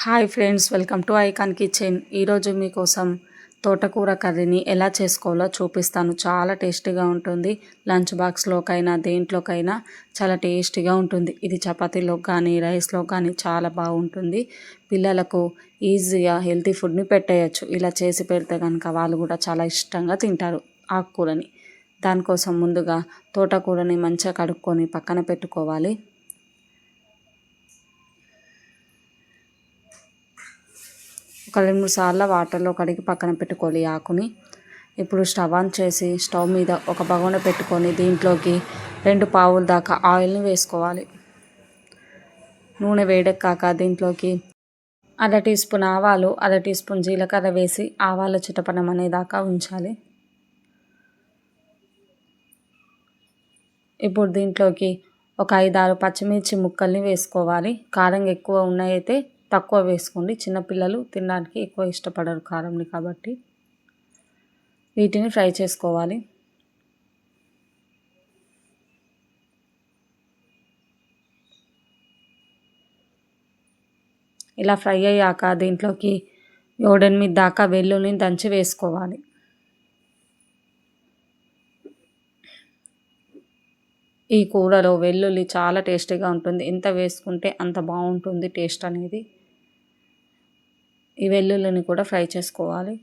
Hi friends, welcome to icon kitchen. ఈరోజు మీకోసం తోటకూర కర్రీని ఎలా చేసుకోవాలో చూపిస్తాను. చాలా టేస్టీగా ఉంటుంది. లంచ్ బాక్స్లోకైనా దేంట్లోకైనా చాలా టేస్టీగా ఉంటుంది. ఇది చపాతీలో కానీ రైస్లో కానీ చాలా బాగుంటుంది. పిల్లలకు ఈజీగా హెల్తీ ఫుడ్ని పెట్టేయచ్చు. ఇలా చేసి పెడితే కనుక వాళ్ళు కూడా చాలా ఇష్టంగా తింటారు ఆకుకూరని. దానికోసం ముందుగా తోటకూరని మంచిగా కడుక్కొని పక్కన పెట్టుకోవాలి. ఒక 2-3 సార్లు వాటర్లో కడిగి పక్కన పెట్టుకోవాలి ఆకుని. ఇప్పుడు స్టవ్ ఆన్ చేసి స్టవ్ మీద ఒక బగోన పెట్టుకొని దీంట్లోకి 2 పావుల దాకా ఆయిల్ని వేసుకోవాలి. నూనె వేడెక్కాక దీంట్లోకి 1/2 టీ స్పూన్ ఆవాలు, 1/2 టీ స్పూన్ జీలకర్ర వేసి ఆవాలు చిటపటం అనేదాకా ఉంచాలి. ఇప్పుడు దీంట్లోకి ఒక 5-6 పచ్చిమిర్చి ముక్కల్ని వేసుకోవాలి. కారం ఎక్కువ ఉన్నాయైతే తక్కువ వేసుకోండి. చిన్నపిల్లలు తినడానికి ఎక్కువ ఇష్టపడరు కారంని, కాబట్టి వీటిని ఫ్రై చేసుకోవాలి. ఇలా ఫ్రై అయ్యాక దీంట్లోకి 7-8 దాకా వెల్లుల్లిని దంచి వేసుకోవాలి. ఈ కూరలో వెల్లుల్లి చాలా టేస్టీగా ఉంటుంది. ఎంత వేసుకుంటే అంత బాగుంటుంది టేస్ట్ అనేది. ఈ వెల్లుల్లిని కూడా ఫ్రై చేసుకోవాలి.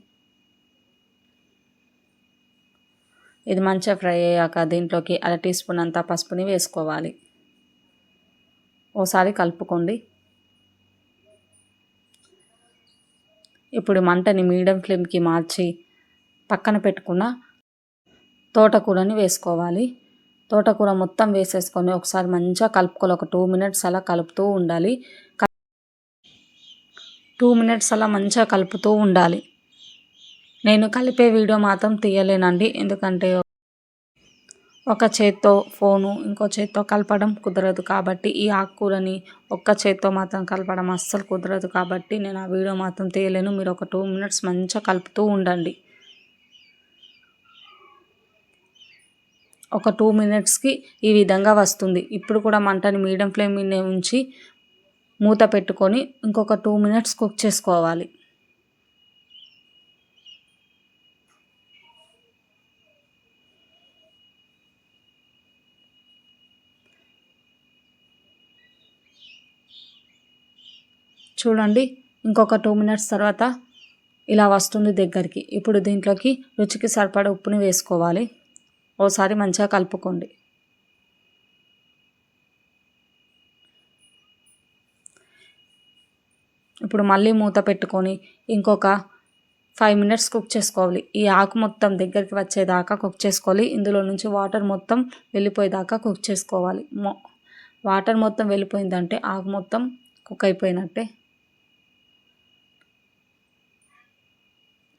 ఇది మంచిగా ఫ్రై అయ్యాక దీంట్లోకి 1/2 టీ స్పూన్ అంతా పసుపుని వేసుకోవాలి. ఓసారి కలుపుకోండి. ఇప్పుడు మంటని మీడియం ఫ్లేమ్కి మార్చి పక్కన పెట్టుకున్న తోటకూరని వేసుకోవాలి. తోటకూర మొత్తం వేసేసుకొని ఒకసారి మంచిగా కలుపుకోవాలి. ఒక 2 మినిట్స్ అలా కలుపుతూ ఉండాలి. 2 మినిట్స్ అలా మంచిగా కలుపుతూ ఉండాలి. నేను కలిపే వీడియో మాత్రం తీయలేనండి, ఎందుకంటే ఒక చేత్తో ఫోను ఇంకో చేత్తో కలపడం కుదరదు. కాబట్టి ఈ ఆకుకూరని ఒక్క చేత్తో మాత్రం కలపడం అస్సలు కుదరదు. కాబట్టి నేను ఆ వీడియో మాత్రం తీయలేను. మీరు ఒక 2 మినిట్స్ మంచిగా కలుపుతూ ఉండండి. ఒక 2 మినిట్స్కి ఈ విధంగా వస్తుంది. ఇప్పుడు కూడా మంటని మీడియం ఫ్లేమ్ మీద ఉంచి మూత పెట్టుకొని ఇంకొక 2 మినిట్స్ కుక్ చేసుకోవాలి. చూడండి, ఇంకొక 2 మినిట్స్ తర్వాత ఇలా వస్తుంది దగ్గరికి. ఇప్పుడు దీంట్లోకి రుచికి సరిపడా ఉప్పుని వేసుకోవాలి. ఓసారి మంచిగా కలుపుకోండి. ఇప్పుడు మళ్ళీ మూత పెట్టుకొని ఇంకొక 5 మినిట్స్ కుక్ చేసుకోవాలి. ఈ ఆకు మొత్తం దగ్గరికి వచ్చేదాకా కుక్ చేసుకోవాలి. ఇందులో నుంచి వాటర్ మొత్తం వెళ్ళిపోయేదాకా కుక్ చేసుకోవాలి. వాటర్ మొత్తం వెళ్ళిపోయిందంటే ఆకు మొత్తం కుక్ అయిపోయినట్టే.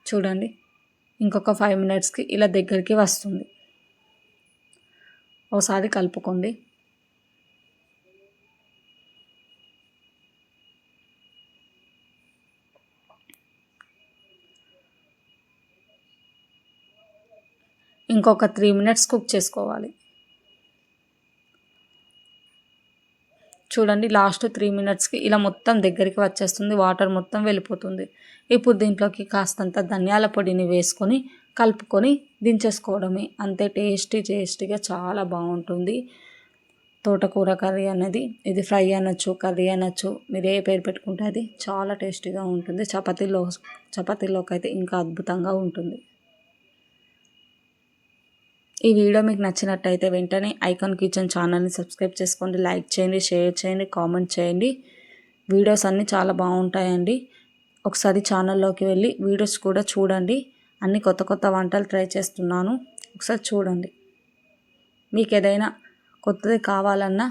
చూడండి, ఇంకొక 5 మినిట్స్కి ఇలా దగ్గరికి వస్తుంది. ఒకసారి కలుపుకోండి. ఇంకొక 3 మినిట్స్ కుక్ చేసుకోవాలి. చూడండి, లాస్ట్ 3 మినిట్స్కి ఇలా మొత్తం దగ్గరికి వచ్చేస్తుంది. వాటర్ మొత్తం వెళ్ళిపోతుంది. ఇప్పుడు దీంట్లోకి కాస్తంత ధనియాల పొడిని వేసుకొని కలుపుకొని దించేసుకోవడమే. అంతే. టేస్టీగా చాలా బాగుంటుంది తోటకూర కర్రీ అనేది. ఇది ఫ్రై అనొచ్చు, కర్రీ అనొచ్చు, మీరు ఏ పేరు పెట్టుకుంటే అది చాలా టేస్టీగా ఉంటుంది. చపాతీలోకి అయితే ఇంకా అద్భుతంగా ఉంటుంది. ఈ వీడియో మీకు నచ్చినట్టయితే వెంటనే ఐకాన్ కిచెన్ ఛానల్ని సబ్స్క్రైబ్ చేసుకోండి. లైక్ చేయండి, షేర్ చేయండి, కామెంట్ చేయండి. వీడియోస్ అన్నీ చాలా బాగుంటాయండి. ఒకసారి ఛానల్లోకి వెళ్ళి వీడియోస్ కూడా చూడండి. అన్ని కొత్త వంటలు ట్రై చేస్తున్నాను. ఒకసారి చూడండి. మీకు ఏదైనా కొత్తది కావాలన్నా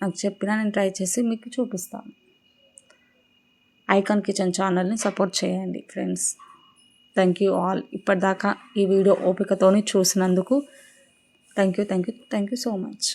నాకు చెప్పినా నేను ట్రై చేసి మీకు చూపిస్తాను. ఐకాన్ కిచెన్ ఛానల్ని సపోర్ట్ చేయండి ఫ్రెండ్స్. Thank you all. ఇప్పటిదాకా ఈ వీడియో ఓపికతోని చూసినందుకు థ్యాంక్ యూ సో మచ్.